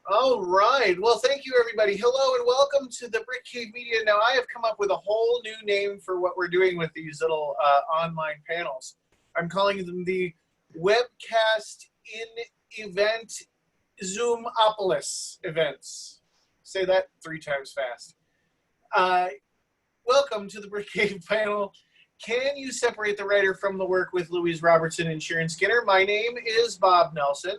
All right. Well, thank you, everybody. Hello and welcome to the Brick Cave Media. Now, I have come up with a whole new name for what we're doing with these little online panels. I'm calling them the Webcast in Event Zoomopolis events. Say that 3 times fast. Welcome to the Brick Cave panel. Can you separate the writer from the work with Louise Robertson and Sharon Skinner? My name is Bob Nelson.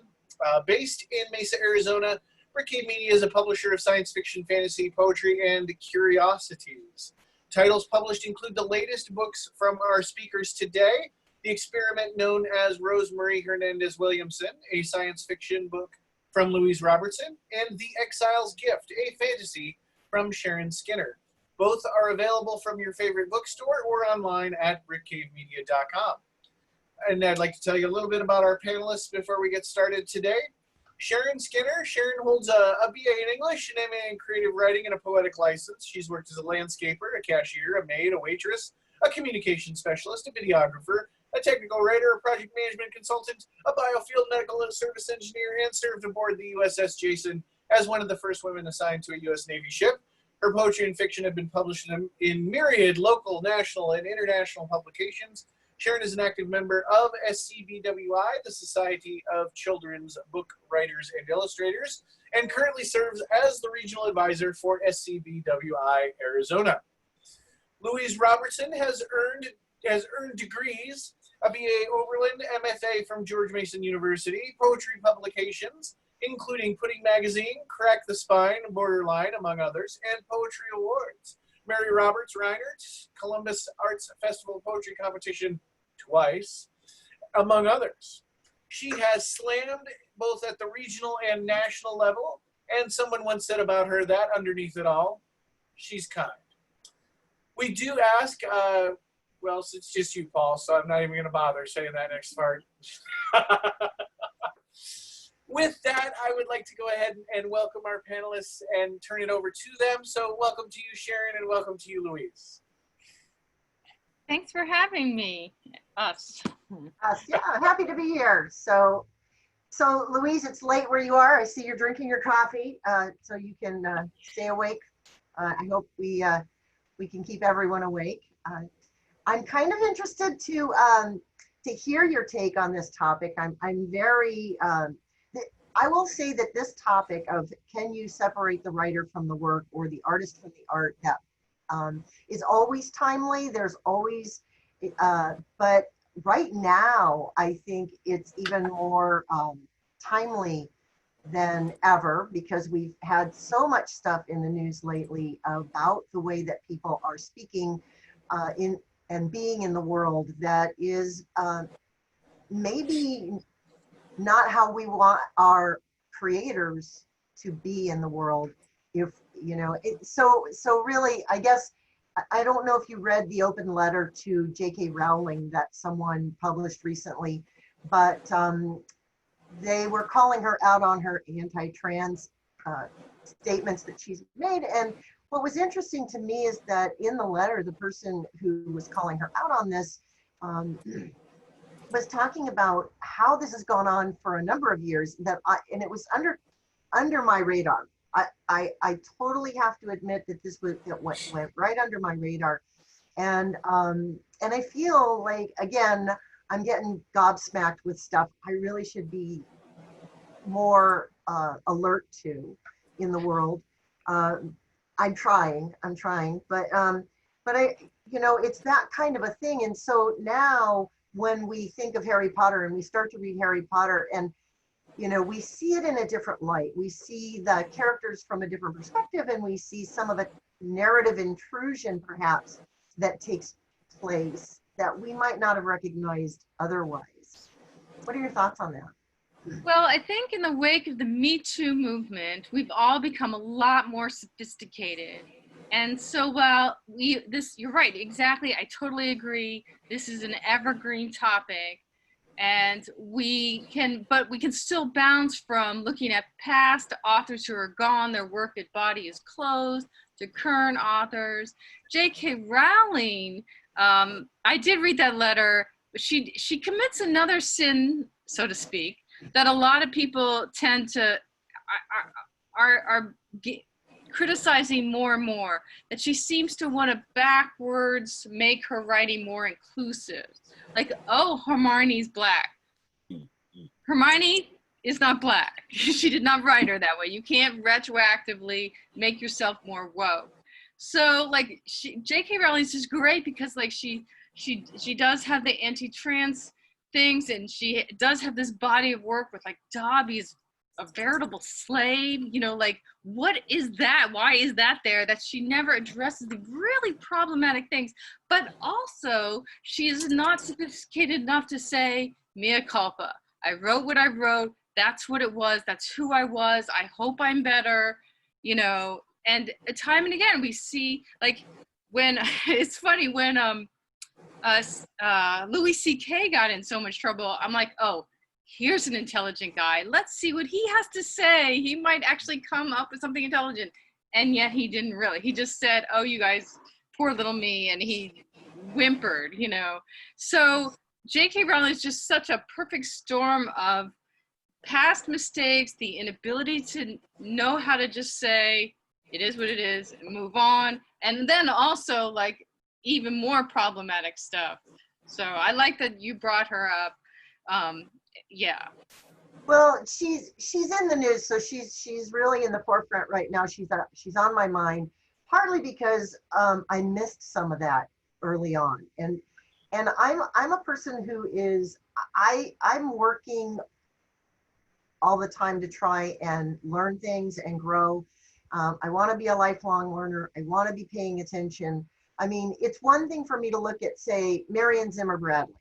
Based in Mesa, Arizona, Brick Cave Media is a publisher of science fiction, fantasy, poetry, and curiosities. Titles published include the latest books from our speakers today, The Experiment known as Rosemary Hernandez Williamson, a science fiction book from Louise Robertson, and The Exile's Gift, a fantasy from Sharon Skinner. Both are available from your favorite bookstore or online at brickcavemedia.com. And I'd like to tell you a little bit about our panelists before we get started today. Sharon Skinner. Sharon holds a BA in English, an MA in creative writing, and a poetic license. She's worked as a landscaper, a cashier, a maid, a waitress, a communication specialist, a videographer, a technical writer, a project management consultant, a biofield medical service engineer, and served aboard the USS Jason as one of the first women assigned to a U.S. Navy ship. Her poetry and fiction have been published in myriad local, national, and international publications. Sharon is an active member of SCBWI, the Society of Children's Book Writers and Illustrators, and currently serves as the regional advisor for SCBWI Arizona. Louise Robertson has earned degrees, a BA Oberlin, MFA from George Mason University, poetry publications, including Pudding Magazine, Crack the Spine, Borderline, among others, and poetry awards. Roberts Rinehart, Columbus Arts Festival Poetry Competition twice, among others. She has slammed both at the regional and national level, and someone once said about her that underneath it all, she's kind. We do ask, well, it's just you, Paul, so I'm not even going to bother saying that next part. With that, I would like to go ahead and welcome our panelists and turn it over to them. So welcome to you, Sharon, and welcome to you, Louise. Thanks for having me. Us. Yeah, happy to be here. So Louise, it's late where you are. I see you're drinking your coffee, so you can stay awake. I hope we can keep everyone awake. I'm kind of interested to hear your take on this topic. I'm very. I will say that this topic of can you separate the writer from the work or the artist from the art, that is always timely. There's always, but right now, I think it's even more timely than ever because we've had so much stuff in the news lately about the way that people are speaking in and being in the world that is maybe not how we want our creators to be in the world. If you know it, so really, I guess I don't know if you read the open letter to J.K. Rowling that someone published recently, but they were calling her out on her anti-trans statements that she's made. And what was interesting to me is that in the letter, the person who was calling her out on this was talking about how this has gone on for a number of years, and it was under my radar. I totally have to admit that went right under my radar, and I feel like, again, I'm getting gobsmacked with stuff I really should be more alert to in the world. I'm trying, but I, it's that kind of a thing. And so now when we think of Harry Potter and we start to read Harry Potter, and we see it in a different light. We see the characters from a different perspective, and we see some of the narrative intrusion, perhaps, that takes place that we might not have recognized otherwise. What are your thoughts on that? Well, I think in the wake of the Me Too movement, we've all become a lot more sophisticated. And so while you're right, exactly, I totally agree. This is an evergreen topic. And we can still bounce from looking at past authors who are gone, their work at body is closed, to current authors. J.K. Rowling, I did read that letter. She commits another sin, so to speak, that a lot of people tend to are criticizing more and more that she seems to want to backwards make her writing more inclusive. Like, oh, Hermione's black. Hermione is not black. She did not write her that way. You can't retroactively make yourself more woke. So like J.K. Rowling's is great because like she does have the anti-trans things, and she does have this body of work with like Dobby's a veritable slave, you know, like what is that? Why is that there? That she never addresses the really problematic things, but also she is not sophisticated enough to say mea culpa. I wrote what I wrote. That's what it was. That's who I was. I hope I'm better, you know. And time and again, we see like when it's funny when Louis C.K. got in so much trouble. I'm like, oh, here's an intelligent guy. Let's see what he has to say. He might actually come up with something intelligent. And yet he didn't really. He just said, oh, you guys, poor little me. And he whimpered, you know. So J.K. Rowling is just such a perfect storm of past mistakes, the inability to know how to just say, it is what it is, and move on. And then also like even more problematic stuff. So I like that you brought her up. Yeah. Well, she's in the news, so she's really in the forefront right now. She's on my mind, partly because I missed some of that early on, and I'm a person who is I'm working all the time to try and learn things and grow. I want to be a lifelong learner. I want to be paying attention. I mean, it's one thing for me to look at, say, Marion Zimmer Bradley.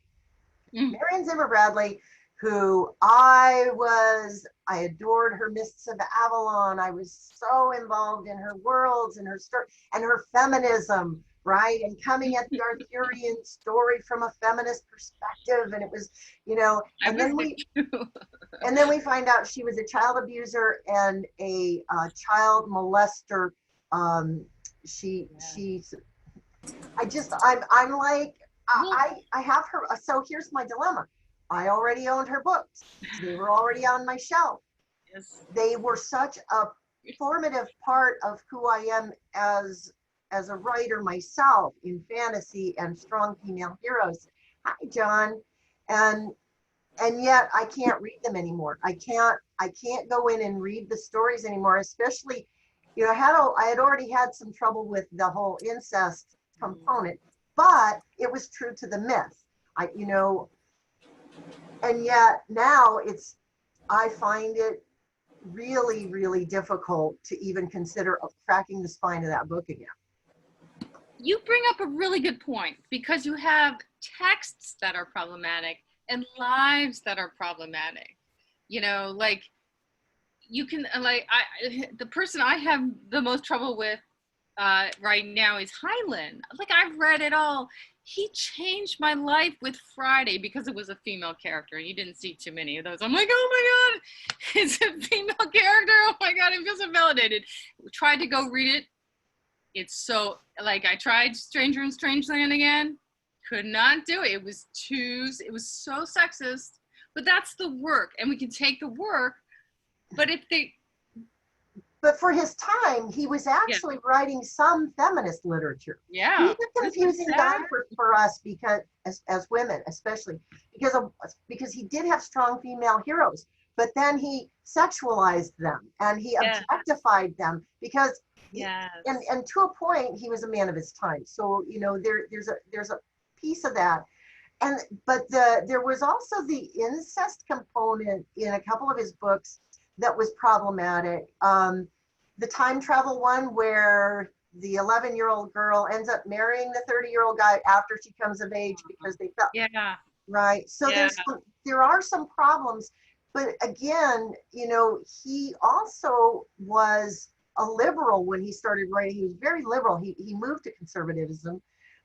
Marion Zimmer Bradley, who I adored her Mists of Avalon. I was so involved in her worlds and her story and her feminism, right? And coming at the Arthurian story from a feminist perspective. And it was, you know, and then we find out she was a child abuser and a child molester. I'm like, I have her. So here's my dilemma. I already owned her books. They were already on my shelf. Yes. They were such a formative part of who I am as a writer myself in fantasy and strong female heroes. Hi, John. And yet I can't read them anymore. I can't go in and read the stories anymore, especially, you know, I had already had some trouble with the whole incest component, but it was true to the myth. And yet now I find it really, really difficult to even consider cracking the spine of that book again. You bring up a really good point, because you have texts that are problematic and lives that are problematic. You know, like you can, like, the person I have the most trouble with right now is Hyland. Like, I've read it all. He changed my life with Friday because it was a female character. You didn't see too many of those. I'm like, oh my God, it's a female character. Oh my God, I feel so validated. Tried to go read it. It's so, like, I tried Stranger in Strangeland again. Could not do it. It was so sexist. But that's the work, and we can take the work. But for his time, he was actually writing some feminist literature. Yeah. He's a confusing guy for us, because as women, especially because he did have strong female heroes, but then he sexualized them and he objectified them because and to a point he was a man of his time. So, you know, there's a piece of that. But there was also the incest component in a couple of his books that was problematic. The time travel one, where the 11-year-old girl ends up marrying the 30-year-old guy after she comes of age because they felt right. So there are some problems, but again, you know, he also was a liberal when he started writing. He was very liberal. He moved to conservatism,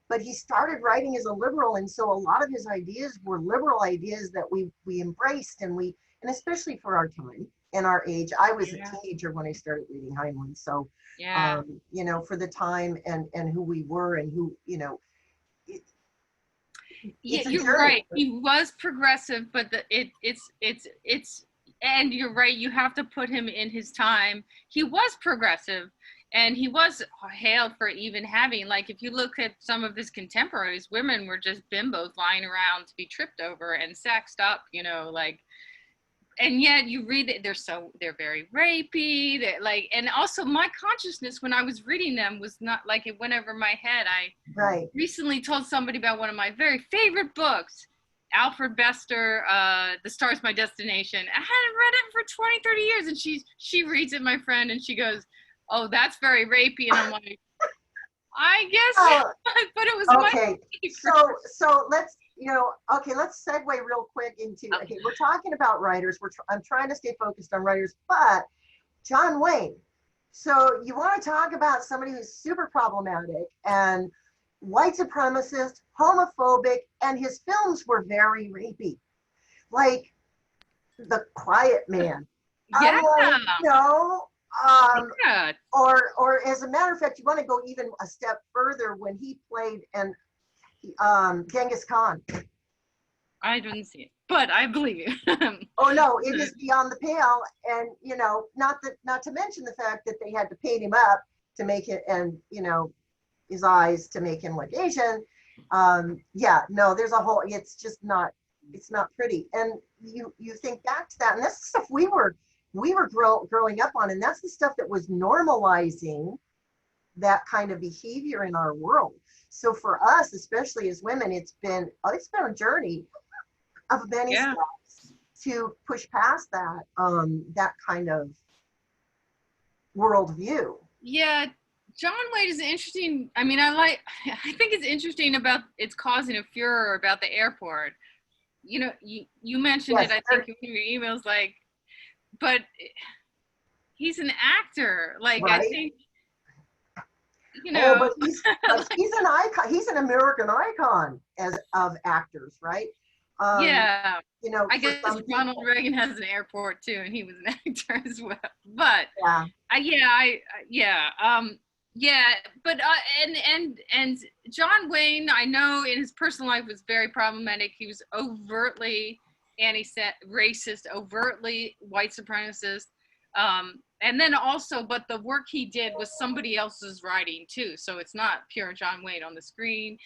but he started writing as a liberal, and so a lot of his ideas were liberal ideas that we embraced, and especially for our time and our age. I was a teenager when I started reading Heinlein, so you know, for the time and who we were and who, you know, you're right. He was progressive, but it's And you're right, you have to put him in his time. He was progressive, and he was hailed for even having, like, if you look at some of his contemporaries, women were just bimbos lying around to be tripped over and sexed up, you know, like, and yet you read it, they're very rapey, they're like, and also my consciousness when I was reading them was not like, it went over my head. I recently told somebody about one of my very favorite books, Alfred Bester, The Star's My Destination. I hadn't read it for 20, 30 years, and she reads it, my friend, and she goes, oh, that's very rapey, and I'm like, I guess, but it was okay. So let's, you know, okay, let's segue real quick into, okay, we're talking about writers. I'm trying to stay focused on writers, but John Wayne. So you want to talk about somebody who's super problematic and white supremacist, homophobic, and his films were very rapey, like The Quiet Man. Yeah. Like, no. Yeah. Or as a matter of fact, you want to go even a step further when he played Genghis Khan. I didn't see it, but I believe you. Oh no, it is beyond the pale, and you know, not to mention the fact that they had to paint him up to make it, and you know, his eyes to make him look Asian. Yeah, no, there's a whole. It's just not. It's not pretty, and you think back to that, and that's the stuff we were growing up on, and that's the stuff that was normalizing that kind of behavior in our world. So for us, especially as women, it's been a journey of many steps to push past that that kind of worldview. Yeah, John Wayne is interesting. I mean, I think it's interesting about it's causing a furor about the airport. You know, you mentioned it, I think, in your emails, like, but he's an actor. Like, right? I think, you know. Oh, but he's an icon. He's an American icon of actors, right? Yeah. You know, I guess Ronald Reagan has an airport too, and he was an actor as well. But but and John Wayne, I know in his personal life was very problematic. He was overtly racist, overtly white supremacist. And then also, but the work he did was somebody else's writing too. So it's not pure John Wayne on the screen.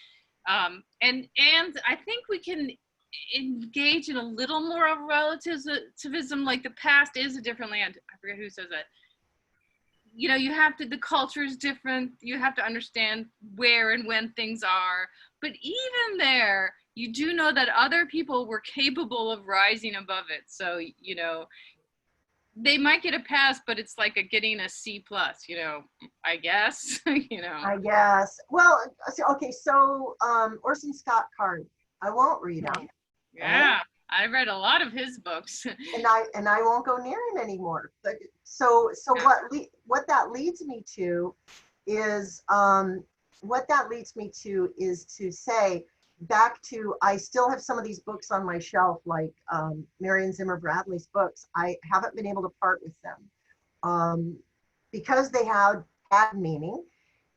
And I think we can engage in a little more of relativism, like the past is a different land. I forget who says that. You know, the culture is different. You have to understand where and when things are. But even there, you do know that other people were capable of rising above it. So, you know, they might get a pass, but it's like getting a C+, you know, I guess, you know. I guess. Well, okay, so Orson Scott Card, I won't read him. Yeah, right? I read a lot of his books. and I won't go near him anymore. But so what that leads me to is to say back to, I still have some of these books on my shelf, like Marion Zimmer Bradley's books. I haven't been able to part with them because they had meaning,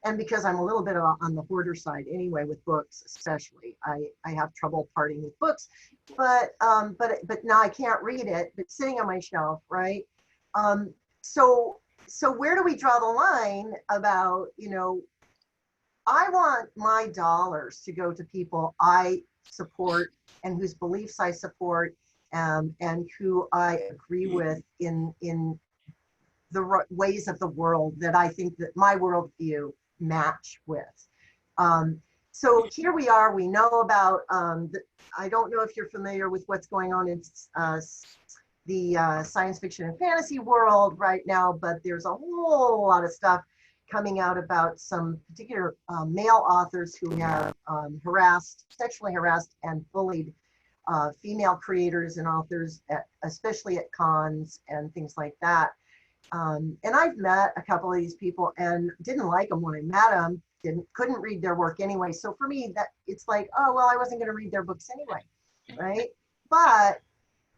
and because I'm a little bit on the hoarder side anyway with books, especially. I have trouble parting with books, but now I can't read it, but it's sitting on my shelf, right? So where do we draw the line about, you know, I want my dollars to go to people I support and whose beliefs I support, and who I agree with in the ways of the world that I think that my worldview match with. So here we are, we know about, I don't know if you're familiar with what's going on in the science fiction and fantasy world right now, but there's a whole lot of stuff coming out about some particular male authors who have sexually harassed and bullied female creators and authors, especially at cons and things like that. And I've met a couple of these people and didn't like them when I met them, couldn't read their work anyway. So for me, that it's like, oh, well, I wasn't going to read their books anyway, right? But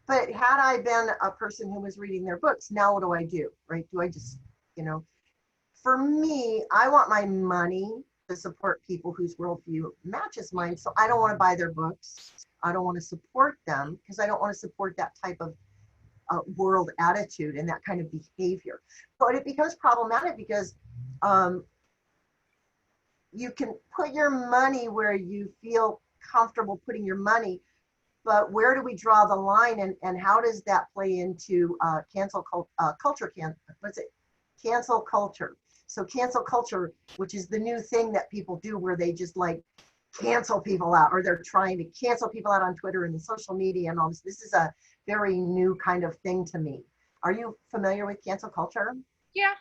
had I been a person who was reading their books, now what do I do, right? Do I just, you know, for me, I want my money to support people whose worldview matches mine. So I don't want to buy their books. I don't want to support them because I don't want to support that type of world attitude and that kind of behavior. But it becomes problematic because you can put your money where you feel comfortable putting your money, but where do we draw the line, and how does that play into cancel culture? Cancel culture. So cancel culture, which is the new thing that people do where they just like cancel people out, or they're trying to cancel people out on Twitter and the social media and all this. This is a very new kind of thing to me. Are you familiar with cancel culture? Yeah,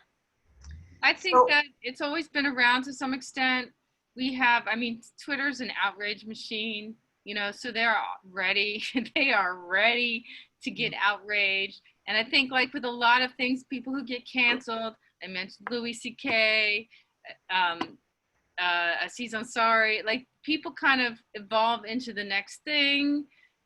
I think that it's always been around to some extent. We have, I mean, Twitter's an outrage machine, you know, so they're ready. They are ready to get outraged. And I think like with a lot of things, people who get canceled, I mentioned Louis C.K., Aziz Ansari, like people kind of evolve into the next thing.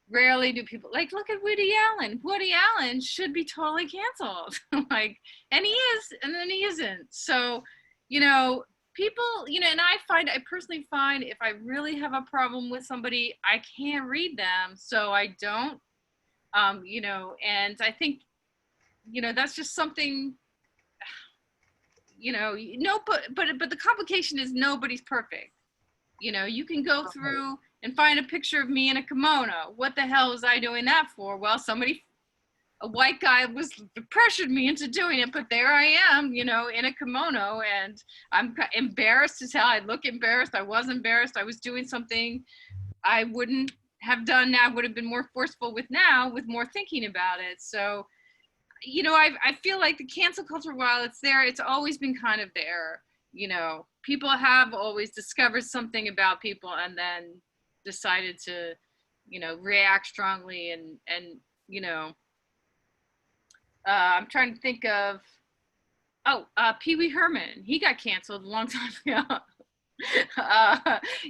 Rarely do people, like, look at Woody Allen. Woody Allen should be totally canceled. Like, and he is, and then he isn't. So, you know, people, you know, and I personally find if I really have a problem with somebody, I can't read them. So I don't, you know, and I think, you know, that's just something, you know, but the complication is nobody's perfect. You know, you can go through and find a picture of me in a kimono. What the hell was I doing that for? Well, a white guy pressured me into doing it, but there I am, you know, in a kimono, and I'm embarrassed to tell. I look embarrassed. I was embarrassed. I was doing something I wouldn't have done now, would have been more forceful with now, with more thinking about it. So, you know, I feel like the cancel culture, while it's there, it's always been kind of there. You know, people have always discovered something about people and then decided to, you know, react strongly and you know, I'm trying to think of, Pee Wee Herman. He got canceled a long time ago.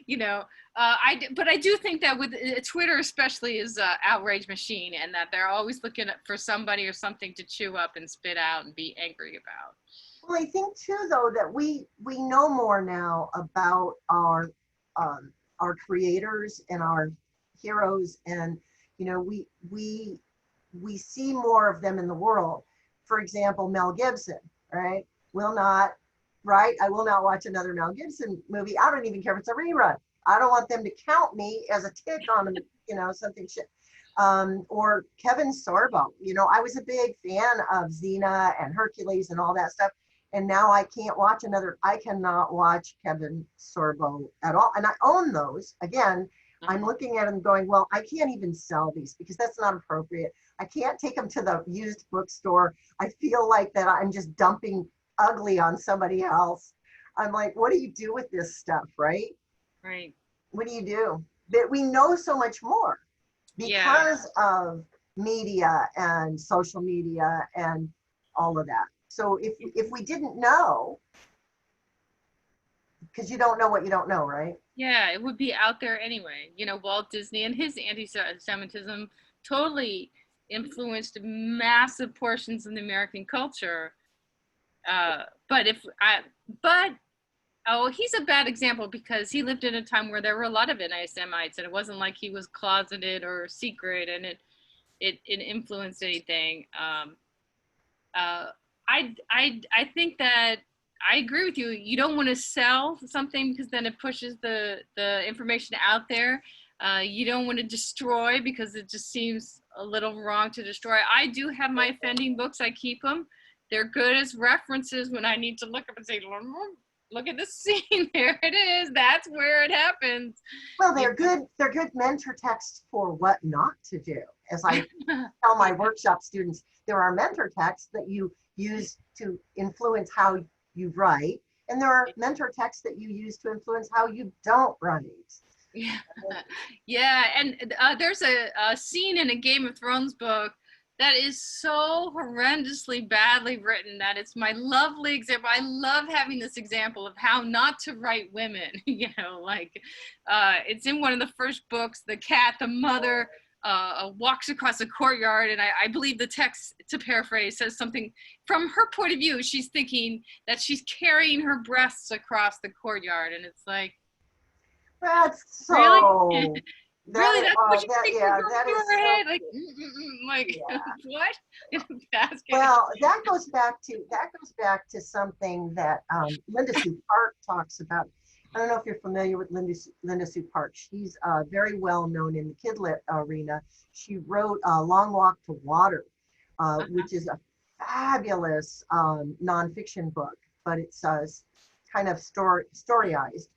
You know, but I do think that with Twitter especially is an outrage machine, and that they're always looking for somebody or something to chew up and spit out and be angry about. Well, I think too, though, that we know more now about our creators and our heroes, and you know, we see more of them in the world. For example, Mel Gibson, right? I will not watch another Mel Gibson movie. I don't even care if it's a rerun. I don't want them to count me as a tick on, you know, something shit. Or Kevin Sorbo. You know, I was a big fan of Xena and Hercules and all that stuff. And now I cannot watch Kevin Sorbo at all. And I own those. Again, I'm looking at them going, well, I can't even sell these because that's not appropriate. I can't take them to the used bookstore. I feel like that I'm just dumping ugly on somebody else. I'm like, what do you do with this stuff, right? Right. What do you do? That we know so much more because of media and social media and all of that. So if we didn't know, because you don't know what you don't know, right? Yeah, it would be out there anyway. You know, Walt Disney and his anti-Semitism totally influenced massive portions of the American culture. He's a bad example because he lived in a time where there were a lot of anti-Semites, and it wasn't like he was closeted or secret, and it influenced anything. I think that I agree with you. You don't want to sell something because then it pushes the information out there. You don't want to destroy because it just seems a little wrong to destroy. I do have my offending books. I keep them. They're good as references when I need to look up and say, look at this scene. There it is. That's where it happens. Well, they're good mentor texts for what not to do. As I tell my workshop students, there are mentor texts that you use to influence how you write, and there are mentor texts that you use to influence how you don't write. Yeah, and there's a scene in a Game of Thrones book that is so horrendously badly written that it's my lovely example. I love having this example of how not to write women. You know, like it's in one of the first books. The mother walks across a courtyard, and I believe the text, to paraphrase, says something from her point of view. She's thinking that she's carrying her breasts across the courtyard, and it's like, that's so really? Really, that's what you think yeah, was that going is through her head? so, Like, like yeah. what? In a basket. Well, that goes back to something that Linda Sue Park talks about. I don't know if you're familiar with Linda Sue Park. She's very well known in the kidlit arena. She wrote Long Walk to Water, which is a fabulous nonfiction book, but it's kind of storyized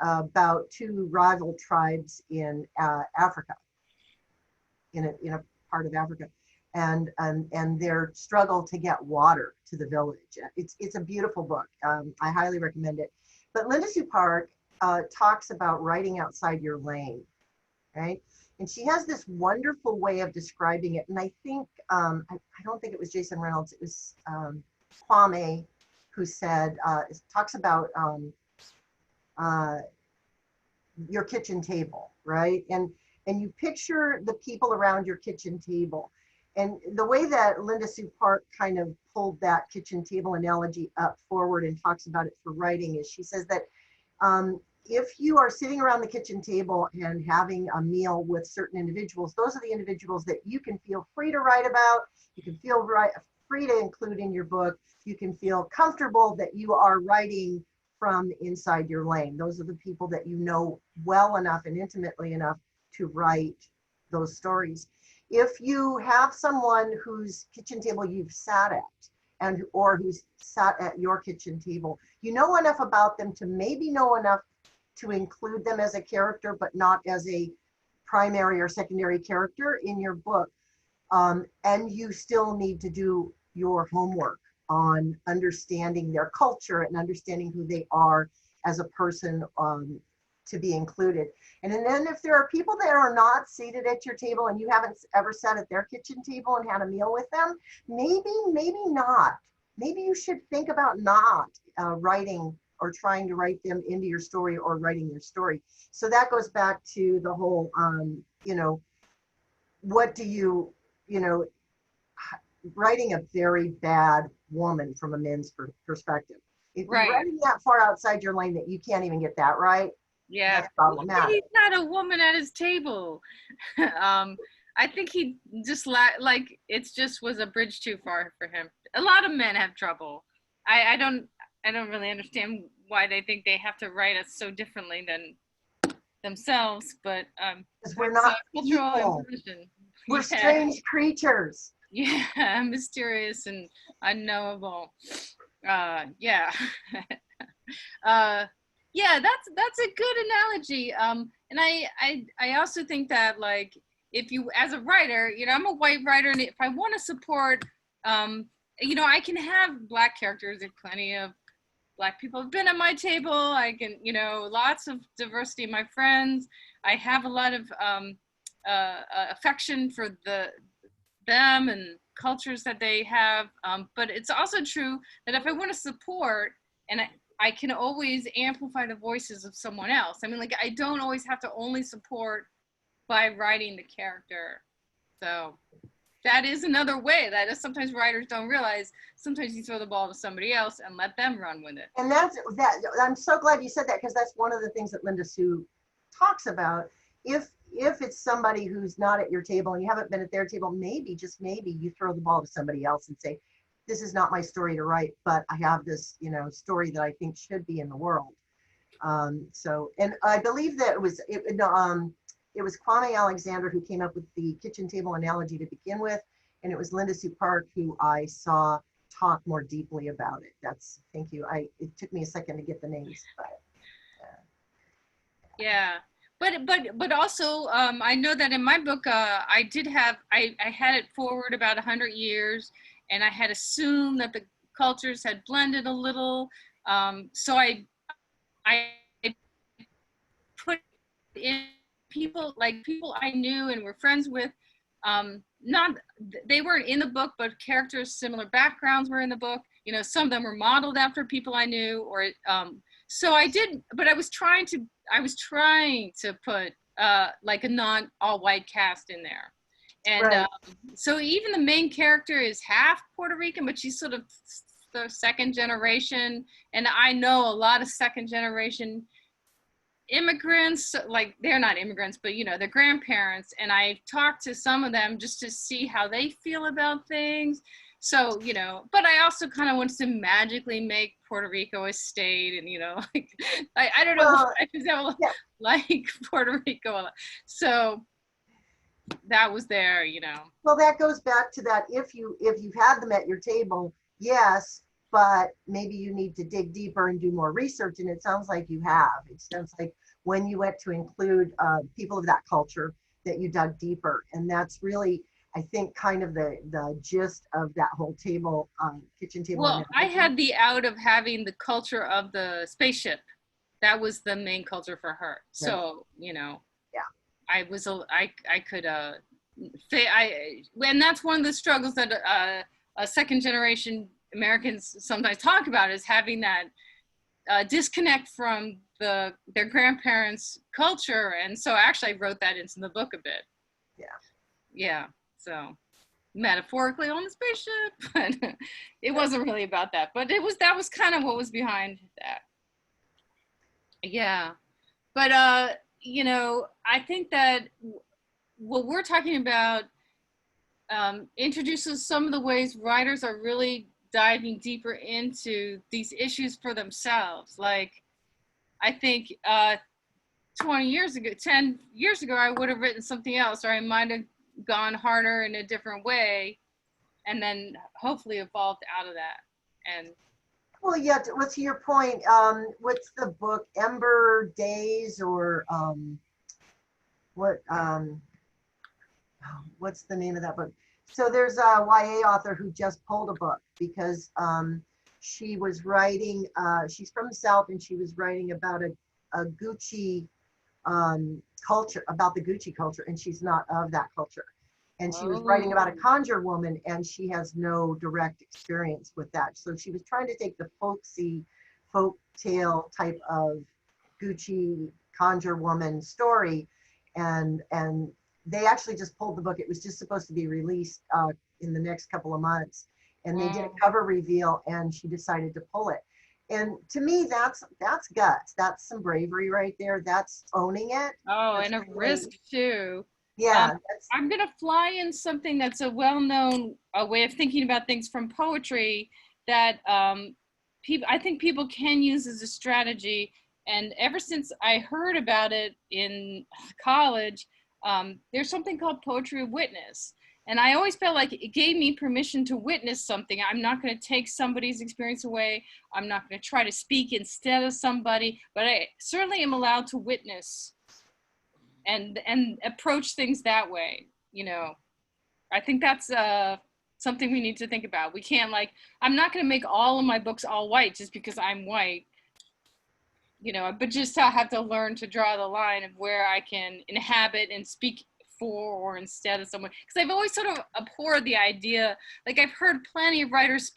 about two rival tribes in Africa, in a part of Africa, and their struggle to get water to the village. It's a beautiful book. I highly recommend it. But Linda Sue Park talks about writing outside your lane, right? And she has this wonderful way of describing it. And I think, I don't think it was Jason Reynolds, it was Kwame who said, talks about your kitchen table, right? And you picture the people around your kitchen table. And the way that Linda Sue Park kind of pulled that kitchen table analogy up forward and talks about it for writing is she says that if you are sitting around the kitchen table and having a meal with certain individuals, those are the individuals that you can feel free to write about, you can feel free to include in your book, you can feel comfortable that you are writing from inside your lane. Those are the people that you know well enough and intimately enough to write those stories. If you have someone whose kitchen table you've sat at or who's sat at your kitchen table, you know enough about them to maybe know enough to include them as a character, but not as a primary or secondary character in your book. And you still need to do your homework on understanding their culture and understanding who they are as a person to be included. And then if there are people that are not seated at your table and you haven't ever sat at their kitchen table and had a meal with them, maybe not. Maybe you should think about not writing or trying to write them into your story or writing their story. So that goes back to the whole, what do you writing a very bad woman from a men's perspective. If you're writing that far outside your lane that you can't even get that right, yeah, that's problematic. He's not a woman at his table. I think he just like it just was a bridge too far for him. A lot of men have trouble. I don't really understand why they think they have to write us so differently than themselves, but we're not cultural imposition. We're strange creatures. Yeah, mysterious and unknowable. Yeah. Yeah, that's a good analogy. And I also think that, like, if you, as a writer, I'm a white writer, and if I want to support, I can have Black characters. There's plenty of Black people have been at my table. I can, lots of diversity in my friends. I have a lot of affection for them and cultures that they have. But it's also true that if I want to support, and I can always amplify the voices of someone else. I mean, like, I don't always have to only support by writing the character. So that is another way that sometimes writers don't realize. Sometimes you throw the ball to somebody else and let them run with it. And that. I'm so glad you said that, because that's one of the things that Linda Sue talks about. If it's somebody who's not at your table and you haven't been at their table, maybe, just maybe, you throw the ball to somebody else and say, this is not my story to write, but I have this, story that I think should be in the world. So, and I believe that it was Kwame Alexander who came up with the kitchen table analogy to begin with, and it was Linda Sue Park who I saw talk more deeply about it. Thank you. It took me a second to get the names, but. Yeah. But also, I know that in my book, I had it forward about 100 years, and I had assumed that the cultures had blended a little. So I put in people I knew and were friends with. They weren't in the book, but characters, similar backgrounds were in the book. Some of them were modeled after people I knew, or so I did. But I was trying to put like a non all white cast in there. And right. So even the main character is half Puerto Rican, but she's sort of the second generation. And I know a lot of second generation immigrants, like they're not immigrants, but you know, their grandparents, and I talked to some of them just to see how they feel about things. So, you know, but I also kind of wanted to magically make Puerto Rico a state, and you know, like I don't know, Well, I just don't yeah. like Puerto Rico. So that was there, you know. Well, that goes back to that. If you've had them at your table, yes, but maybe you need to dig deeper and do more research. And it sounds like you have. It sounds like when you went to include people of that culture, that you dug deeper, and that's really, I think, kind of the gist of that whole table, kitchen table. Well, I had the out of having the culture of the spaceship. That was the main culture for her. So, you know, yeah, I could, and that's one of the struggles that second generation Americans sometimes talk about, is having that disconnect from their grandparents' culture. And so actually I wrote that into the book a bit. Yeah. Yeah. So metaphorically on the spaceship, but it wasn't really about that. But that was kind of what was behind that. Yeah. But you know, I think that what we're talking about introduces some of the ways writers are really diving deeper into these issues for themselves. Like, I think 10 years ago, I would have written something else, or I might have gone harder in a different way, and then hopefully evolved out of that. And well, yeah, to your point, what's the book, Ember Days, or what's the name of that book? So there's a YA author who just pulled a book because she was writing, she's from the South, and she was writing about a Gucci culture, about the Gucci culture, and she's not of that culture. And she was writing about a conjure woman, and she has no direct experience with that. So she was trying to take the folksy, folk tale type of Gucci conjure woman story, and they actually just pulled the book. It was just supposed to be released in the next couple of months, and they did a cover reveal, and she decided to pull it. And to me, that's guts. That's some bravery right there. That's owning it. Oh, that's and a really, risk too. Yeah. I'm going to fly in something that's a well-known way of thinking about things from poetry that I think people can use as a strategy. And ever since I heard about it in college, there's something called poetry of witness. And I always felt like it gave me permission to witness something. I'm not going to take somebody's experience away. I'm not going to try to speak instead of somebody, but I certainly am allowed to witness and approach things that way. You know, I think that's something we need to think about. We can't, like, I'm not going to make all of my books all white just because I'm white, you know, but just I have to learn to draw the line of where I can inhabit and speak for or instead of someone. Because I've always sort of abhorred the idea, like I've heard plenty of writers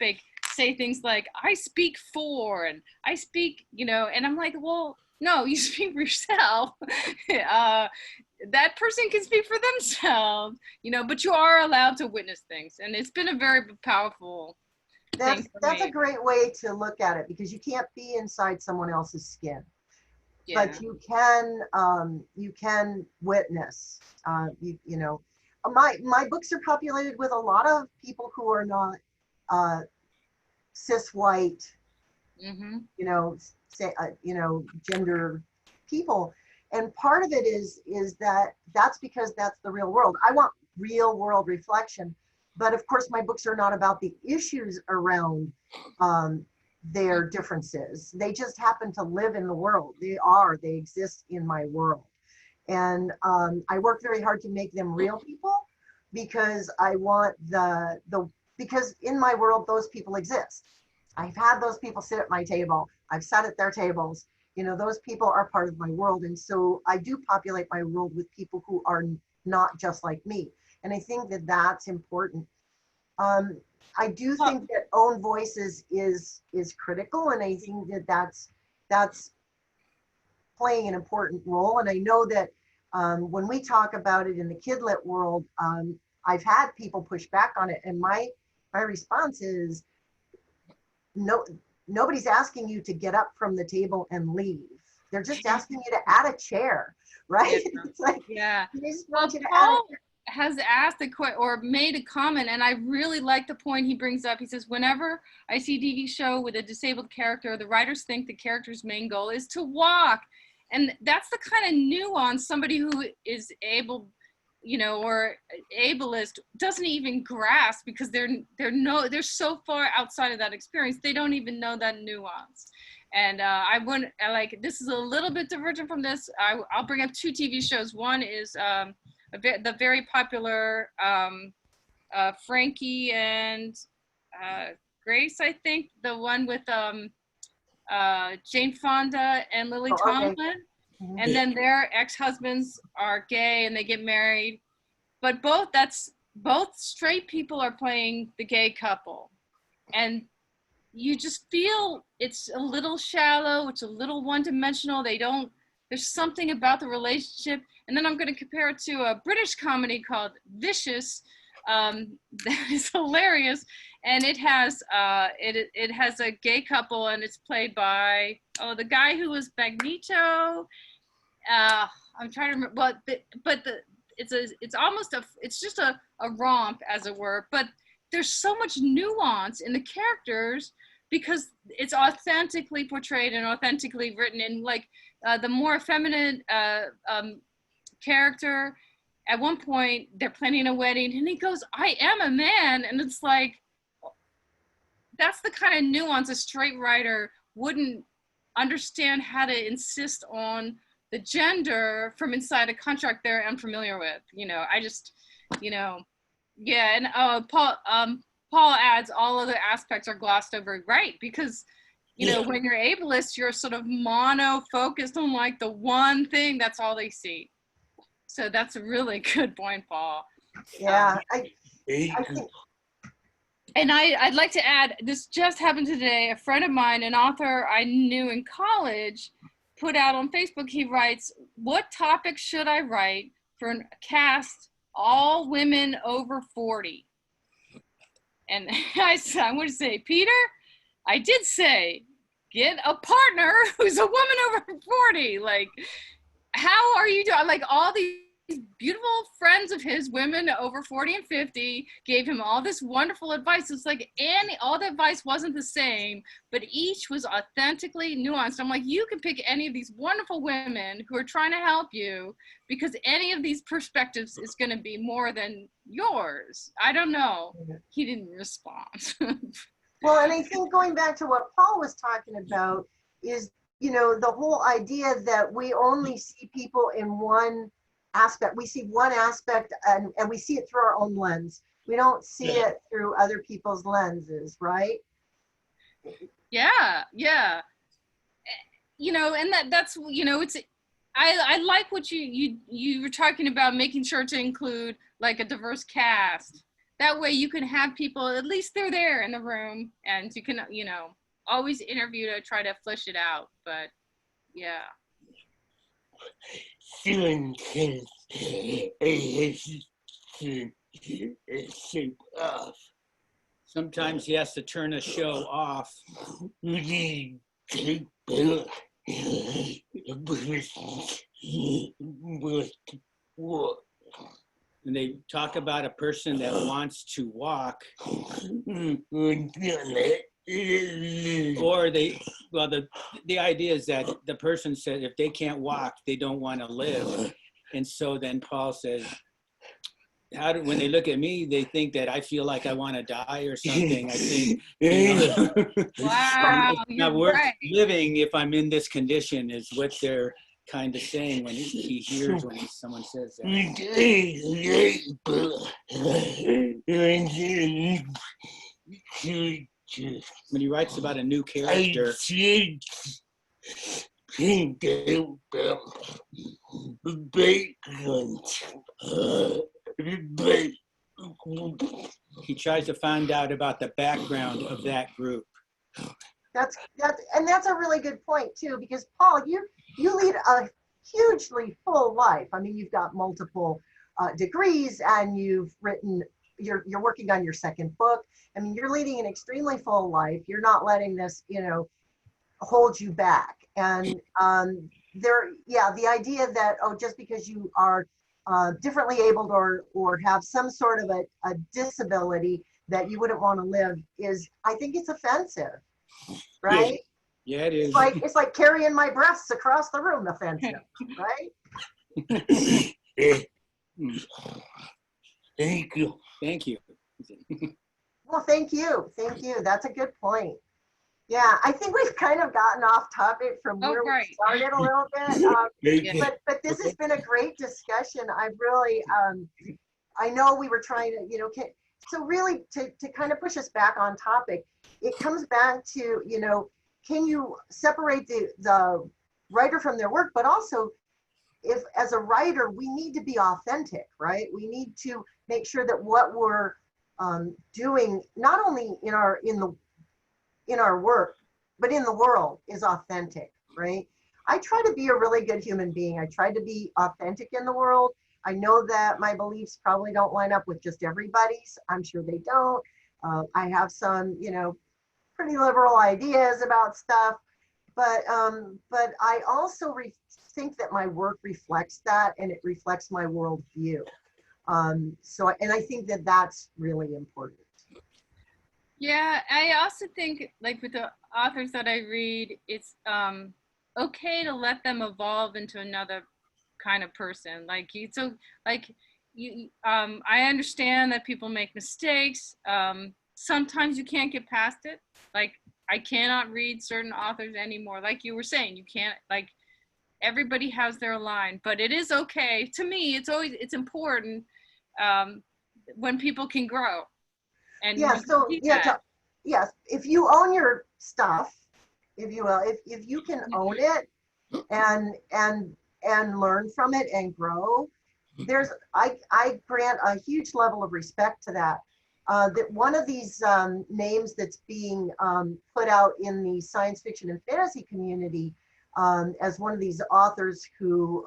say things like, I speak for, and I speak, you know, and I'm like, well, no, you speak for yourself. That person can speak for themselves, you know, but you are allowed to witness things. And it's been a very powerful thing for That's me. a great way to look at it, because you can't be inside someone else's skin. Yeah. But you can witness. You know, my books are populated with a lot of people who are not cis white, you know, gender people, and part of it is that's because that's the real world. I want real world reflection, but of course my books are not about the issues around their differences. They just happen to live in the world. They exist in my world. And I work very hard to make them real people, because I want because in my world, those people exist. I've had those people sit at my table. I've sat at their tables. You know, those people are part of my world. And so I do populate my world with people who are not just like me. And I think that that's important. I do think that own voices is critical, and I think that that's playing an important role. And I know that when we talk about it in the kidlit world, I've had people push back on it, and my response is, no, nobody's asking you to get up from the table and leave. They're just asking you to add a chair, right? Yeah. It's like, Yeah. they just Well, want you to add a Paul chair. has asked or made a comment, and I really like the point he brings up. He says, whenever I see a TV show with a disabled character, the writers think the character's main goal is to walk. And that's the kind of nuance somebody who is able, or ableist doesn't even grasp, because they're so far outside of that experience, they don't even know that nuance. And this is a little bit divergent from this. I'll bring up 2 TV shows. One is the very popular Frankie and Grace, I think, the one with Jane Fonda and Lily Oh, okay. Tomlin. And then their ex-husbands are gay and they get married. But both straight people are playing the gay couple. And you just feel it's a little shallow, it's a little one-dimensional. There's something about the relationship. And then I'm going to compare it to a British comedy called Vicious, that is hilarious. And it has a gay couple, and it's played by the guy who was Magneto. I'm trying to remember, it's just a romp, as it were. But there's so much nuance in the characters because it's authentically portrayed and authentically written. And like the more feminine character, at one point they're planning a wedding and he goes, "I am a man," and it's like, that's the kind of nuance a straight writer wouldn't understand, how to insist on the gender from inside a contract they're unfamiliar with. Yeah. And Paul adds all other aspects are glossed over, right? Because when you're ableist, you're sort of mono focused on like the one thing, that's all they see. So that's a really good point, Paul. Yeah, I think. And I'd like to add, this just happened today. A friend of mine, an author I knew in college, put out on Facebook, he writes, "What topic should I write for a cast all women over 40? And I want to say, Peter, I did say, get a partner who's a woman over 40. Like, how are you doing? Like, all these beautiful friends of his, women over 40 and 50, gave him all this wonderful advice. It's like, all the advice wasn't the same, but each was authentically nuanced. I'm like, you can pick any of these wonderful women who are trying to help you, because any of these perspectives is going to be more than yours." I don't know. He didn't respond. Well, and I think going back to what Paul was talking about is, the whole idea that we only see people in one aspect. We see one aspect and we see it through our own lens. We don't see it through other people's lenses, right? Yeah. And that's it's, I like what you were talking about, making sure to include like a diverse cast. That way you can have people, at least they're there in the room, and you can, always interview to try to flesh it out. But yeah. Sometimes he has to turn a show off. And they talk about a person that wants to walk, or the idea is that the person said if they can't walk, they don't want to live. And so then Paul says, when they look at me, they think that I feel like I want to die or something. I think, Wow, it's not worth living if I'm in this condition, is what they're kind of saying when he hears when someone says that. When he writes about a new character, he tries to find out about the background of that group. That's a really good point too, because Paul, you lead a hugely full life. I mean, you've got multiple degrees, and you're working on your second book. I mean, you're leading an extremely full life. You're not letting this, hold you back. And the idea that, oh, just because you are differently abled or have some sort of a disability that you wouldn't want to live is, I think it's offensive, right? Yeah, it is. It's like carrying my breasts across the room, offensive, right? Thank you. Thank you. Well, thank you. Thank you. That's a good point. Yeah, I think we've kind of gotten off topic from where right. we started a little bit. Thank you. But this has been a great discussion. I really, I know we were trying to, so really to kind of push us back on topic, it comes back to, can you separate the writer from their work, but also if as a writer, we need to be authentic, right? We need to make sure that what we're doing, not only in our work, but in the world is authentic, right? I try to be a really good human being. I try to be authentic in the world. I know that my beliefs probably don't line up with just everybody's. I'm sure they don't. I have some, pretty liberal ideas about stuff, but I also think that my work reflects that, and it reflects my worldview. And I think that that's really important. Yeah, I also think, like with the authors that I read, it's okay to let them evolve into another kind of person. I understand that people make mistakes. Sometimes you can't get past it. Like, I cannot read certain authors anymore. Like you were saying, you can't, like, everybody has their line, but it is okay. To me, it's important when people can grow. And yes, if you own your stuff, if you will, if you can own it and learn from it and grow, I grant a huge level of respect to that. That one of these names that's being put out in the science fiction and fantasy community as one of these authors who's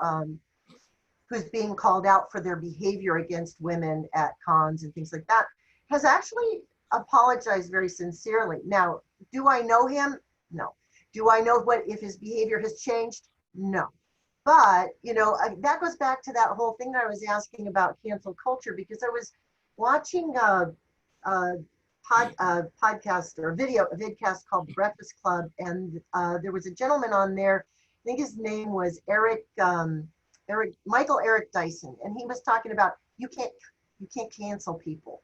being called out for their behavior against women at cons and things like that, has actually apologized very sincerely. Now, do I know him? No. Do I know if his behavior has changed? No. But, that goes back to that whole thing that I was asking about cancel culture, because I was watching a podcast or a vidcast called Breakfast Club, and there was a gentleman on there, I think his name was Michael Eric Dyson, and he was talking about you can't cancel people.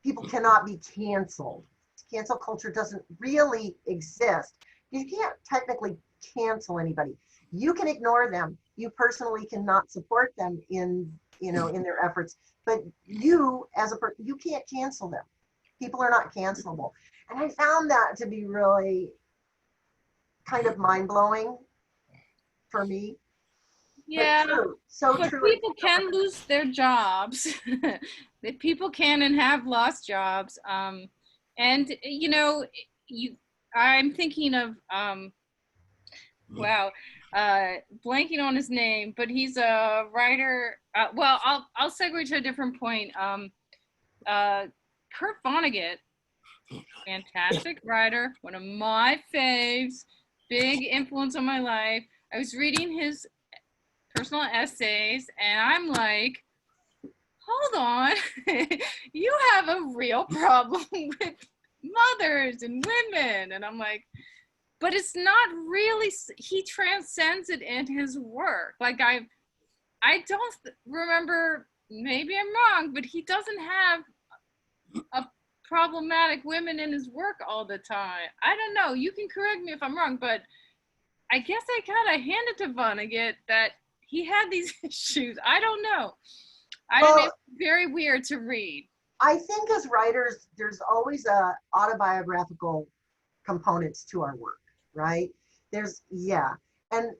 People cannot be canceled. Cancel culture doesn't really exist. You can't technically cancel anybody. You can ignore them. You personally cannot support them in their efforts, but you as a person, you can't cancel them. People are not cancelable. And I found that to be really kind of mind-blowing for me. Yeah, but true. People can lose their jobs. That people can and have lost jobs. And I'm thinking of blanking on his name, but he's a writer. I'll segue to a different point. Kurt Vonnegut, fantastic writer, one of my faves, big influence on my life. I was reading his personal essays, and I'm like, hold on, you have a real problem with mothers and women. And I'm like, but it's not really, he transcends it in his work. Like I don't remember, maybe I'm wrong, but he doesn't have a problematic women in his work all the time. I don't know, you can correct me if I'm wrong, but I guess I kind of handed to Vonnegut that he had these issues. I don't know. It's very weird to read. I think as writers, there's always a autobiographical components to our work, right? And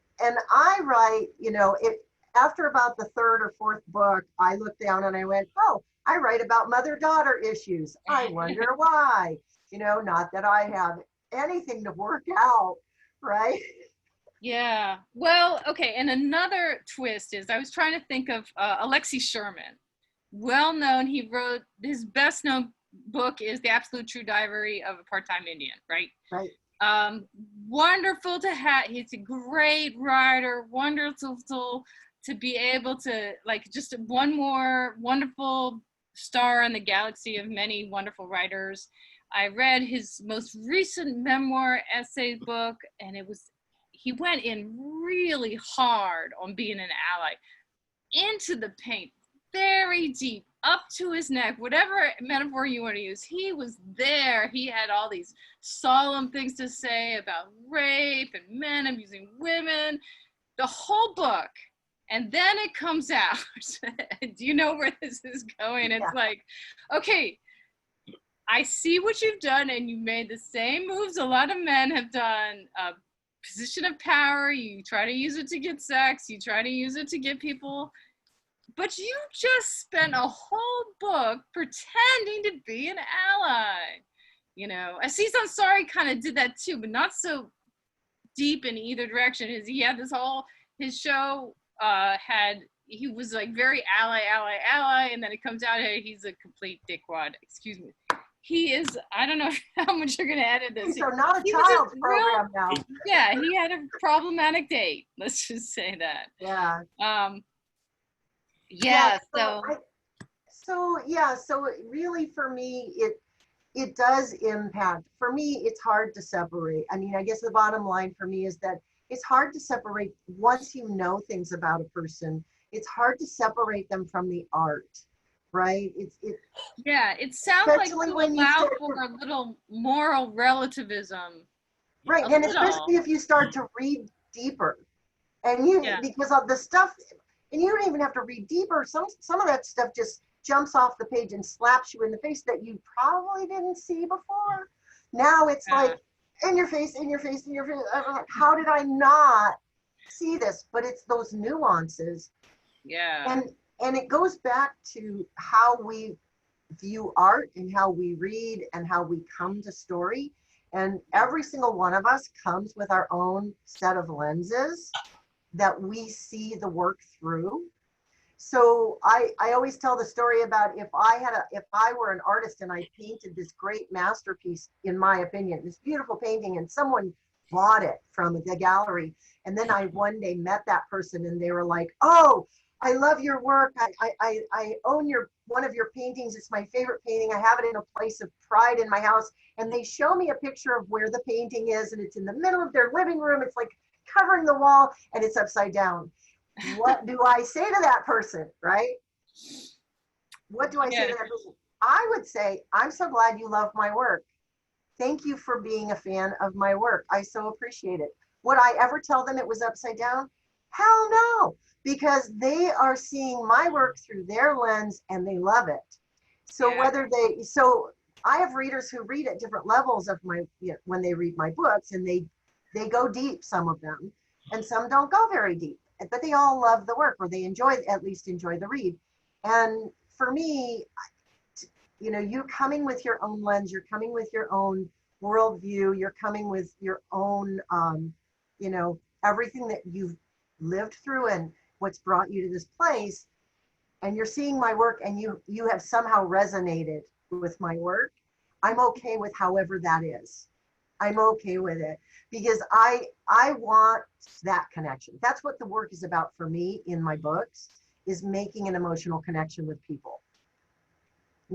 I write, after about the third or fourth book, I looked down and I went, oh, I write about mother-daughter issues. I wonder why, not that I have anything to work out, right? Yeah. Well, okay. And another twist is I was trying to think of Alexei Sherman. Well known. He wrote his best known book is The Absolute True Diary of a Part-Time Indian, right? Right. wonderful to have. He's a great writer, wonderful to be able to, like, just one more wonderful star in the galaxy of many wonderful writers. I read his most recent memoir essay book, and he went in really hard on being an ally, into the paint, very deep, up to his neck, whatever metaphor you want to use. He was there. He had all these solemn things to say about rape and men abusing women, the whole book. And then it comes out. Do you know where this is going? It's like, okay, I see what you've done, and you made the same moves a lot of men have done. Position of power, you try to use it to get sex, you try to use it to get people, but you just spent a whole book pretending to be an ally. You know, Aziz Ansari kind of did that too, but not so deep in either direction. He had this whole, his show he was like very ally, and then it comes out, hey, he's a complete dickwad. Excuse me. He is, I don't know how much you're going to edit this. So not a child's program now. Yeah, he had a problematic date. Let's just say that. Yeah. So really for me, it does impact. For me, it's hard to separate. I mean, I guess the bottom line for me is that it's hard to separate once you know things about a person. It's hard to separate them from the art, right? It sounds like you allow for a little moral relativism. Right, and especially if you start to read deeper, and because of the stuff, and you don't even have to read deeper. Some of that stuff just jumps off the page and slaps you in the face that you probably didn't see before. Now it's like in your face. How did I not see this? But it's those nuances. Yeah. And it goes back to how we view art and how we read and how we come to story. And every single one of us comes with our own set of lenses that we see the work through. So I always tell the story about if I were an artist and I painted this great masterpiece, in my opinion, this beautiful painting, and someone bought it from the gallery, and then I one day met that person and they were like, oh, I love your work. I own one of your paintings. It's my favorite painting. I have it in a place of pride in my house. And they show me a picture of where the painting is, and it's in the middle of their living room. It's like covering the wall, and it's upside down. What do I say to that person, right? What do I say to that person? I would say, I'm so glad you love my work. Thank you for being a fan of my work. I so appreciate it. Would I ever tell them it was upside down? Hell no, because they are seeing my work through their lens and they love it. So so I have readers who read at different levels of when they read my books, and they go deep, some of them, and some don't go very deep, but they all love the work, or they at least enjoy the read. And for me, you're coming with your own lens, you're coming with your own worldview, you're coming with your own, everything that you've lived through and what's brought you to this place, and you're seeing my work and you have somehow resonated with my work. I'm okay with however that is. I'm okay with it, because I want that connection. That's what the work is about for me in my books, is making an emotional connection with people.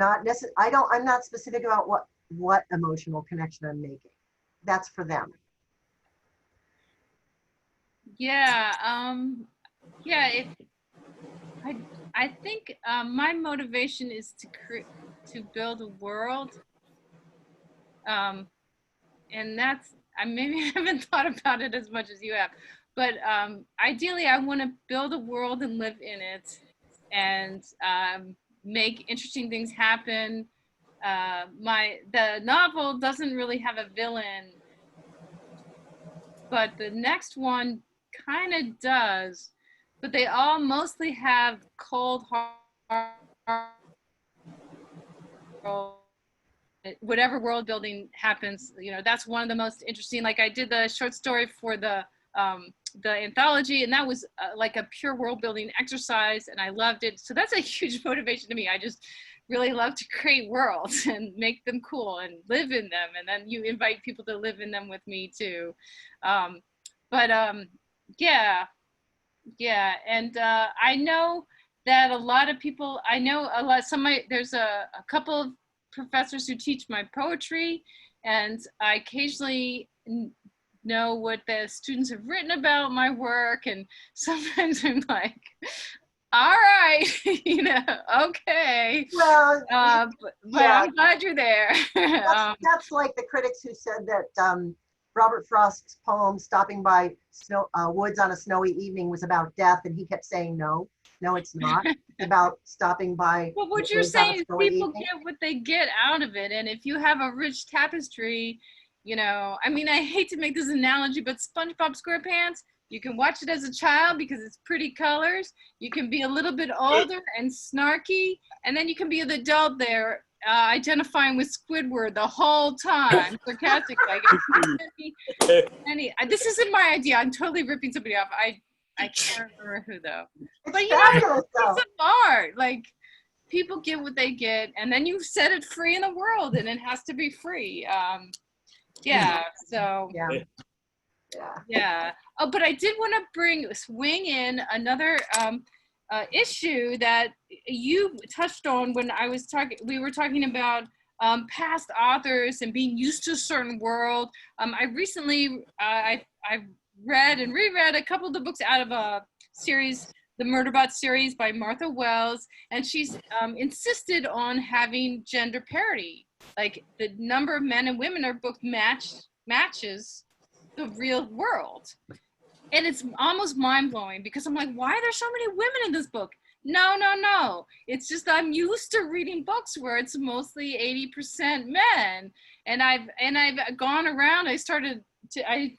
I'm not specific about what emotional connection I'm making. That's for them. I think my motivation is to build a world, and that's, maybe I haven't thought about it as much as you have, but ideally I want to build a world and live in it, and make interesting things happen. The novel doesn't really have a villain, but the next one kind of does, but they all mostly have cold heart. Whatever world building happens, that's one of the most interesting. Like, I did the short story for the anthology, and that was like a pure world building exercise, and I loved it. So that's a huge motivation to me. really love to create worlds and make them cool and live in them. And then you invite people to live in them with me too. Yeah. And I know that a lot of people, there's a couple of professors who teach my poetry, and I occasionally know what the students have written about my work, and sometimes I'm like, all right, okay. Well, But yeah. I'm glad you're there. That's like the critics who said that Robert Frost's poem "Stopping by Woods on a Snowy Evening" was about death, and he kept saying no, it's not. It's about stopping by. But what you're woods on a saying is snowy people evening. get what they get out of it, and if you have a rich tapestry, I mean, I hate to make this analogy, but SpongeBob SquarePants, you can watch it as a child because it's pretty colors. You can be a little bit older and snarky, and then you can be an adult there identifying with Squidward the whole time, sarcastic. Like, this isn't my idea. I'm totally ripping somebody off. I can't remember who though. But Fabulous, though. it's art. Like, people get what they get, and then you set it free in the world, and it has to be free. So. Yeah. Oh, but I did want to swing in another issue that you touched on when we were talking about past authors and being used to a certain world. I recently, I've read and reread a couple of the books out of a series, the Murderbot series by Martha Wells, and she's insisted on having gender parity. Like, the number of men and women are both matches the real world. And it's almost mind-blowing because I'm like, why are there so many women in this book? No. It's just I'm used to reading books where it's mostly 80% men. And I've gone around, I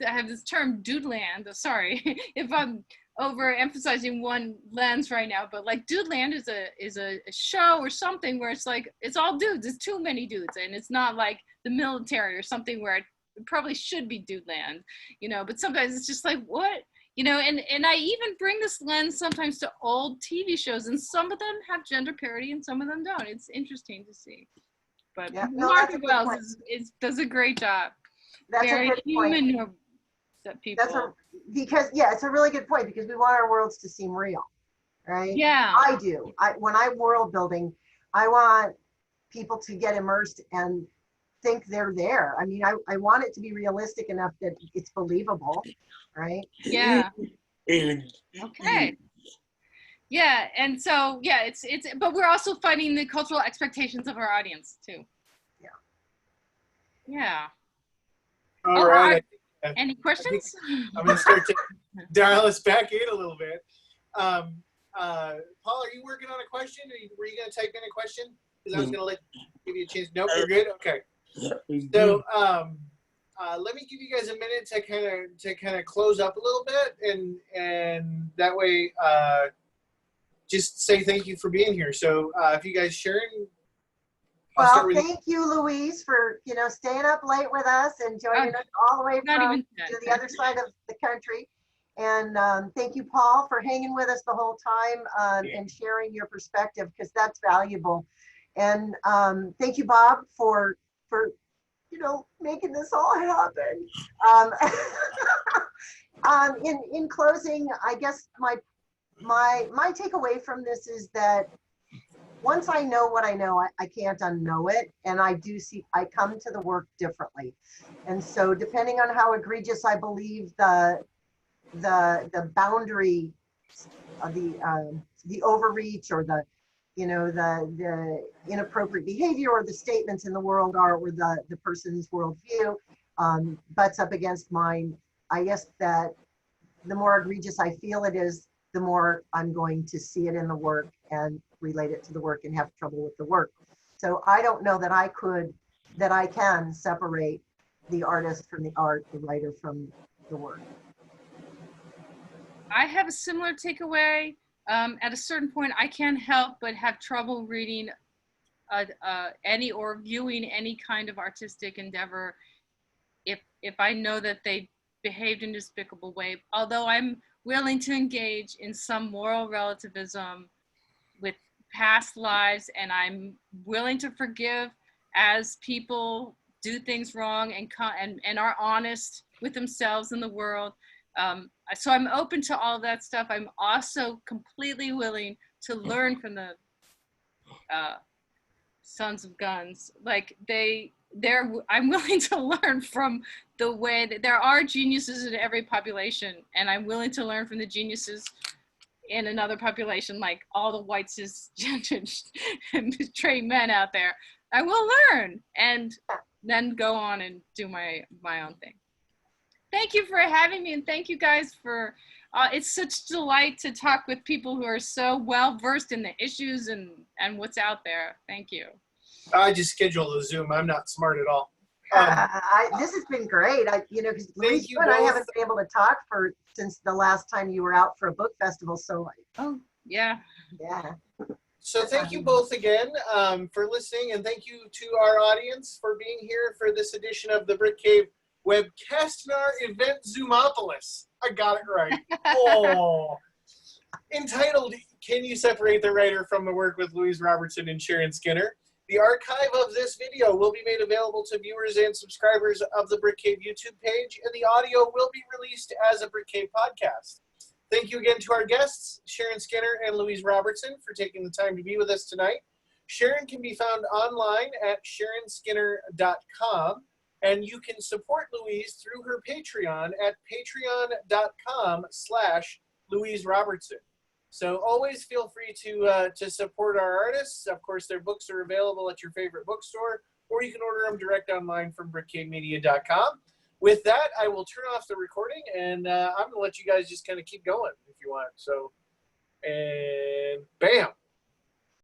have this term dudeland. Sorry if I'm overemphasizing one lens right now, but like dudeland is a show or something where it's like, it's all dudes, it's too many dudes, and it's not like the military or something where it probably should be dudeland, but sometimes it's just like, what? And I even bring this lens sometimes to old TV shows, and some of them have gender parity and some of them don't. It's interesting to see. But Martha Wells does a great job. That's Very a good human point. people. It's a really good point, because we want our worlds to seem real, right? Yeah. I do. When I'm world building, I want people to get immersed and think they're there. I mean, I want it to be realistic enough that it's believable, right? Yeah. Okay. Yeah, and so it's but we're also fighting the cultural expectations of our audience too. Yeah. All right. Any questions? I'm gonna start to dial us back in a little bit. Paul, are you working on a question? Were you gonna type in a question? Because I was gonna give you a chance. Nope, you're good. Okay. So let me give you guys a minute to kind of close up a little bit, and that way just say thank you for being here. So if you guys, Sharon. Well, thank you, Louise, for staying up late with us and joining us all the way from the other side of the country. And thank you, Paul, for hanging with us the whole time and sharing your perspective, because that's valuable. And thank you, Bob, for making this all happen. In closing, I guess my takeaway from this is that once I know what I know, I can't unknow it, and I come to the work differently. And so, depending on how egregious I believe the boundary of the overreach or the inappropriate behavior or the statements in the world are, or the person's worldview butts up against mine, I guess that the more egregious I feel it is, the more I'm going to see it in the work and relate it to the work and have trouble with the work. So I don't know that I can separate the artist from the art, the writer from the work. I have a similar takeaway. At a certain point, I can't help but have trouble reading any or viewing any kind of artistic endeavor if I know that they behaved in a despicable way, although I'm willing to engage in some moral relativism with past lives, and I'm willing to forgive as people do things wrong and are honest with themselves and the world. So I'm open to all that stuff. I'm also completely willing to learn from the sons of guns. Like I'm willing to learn from the way that there are geniuses in every population, and I'm willing to learn from the geniuses in another population, like all the white cisgendered straight men out there. I will learn and then go on and do my own thing. Thank you for having me, and thank you guys for, it's such a delight to talk with people who are so well versed in the issues and what's out there. Thank you. I just scheduled a Zoom. I'm not smart at all. This has been great. Because Louise, you and I both. haven't been able to talk since the last time you were out for a book festival. So, Oh, yeah. yeah. So thank you both again for listening, and thank you to our audience for being here for this edition of the Brick Cave Webcastinar Event Zoomopolis. I got it right. Oh. Entitled, Can You Separate the Writer from the Work with Louise Robertson and Sharon Skinner? The archive of this video will be made available to viewers and subscribers of the Brick Cave YouTube page, and the audio will be released as a Brick Cave podcast. Thank you again to our guests, Sharon Skinner and Louise Robertson, for taking the time to be with us tonight. Sharon can be found online at sharonskinner.com, and you can support Louise through her Patreon at patreon.com/Louise Robertson. So always feel free to support our artists. Of course, their books are available at your favorite bookstore, or you can order them direct online from brickcavemedia.com. With that, I will turn off the recording, and I'm going to let you guys just kind of keep going if you want. So, and bam.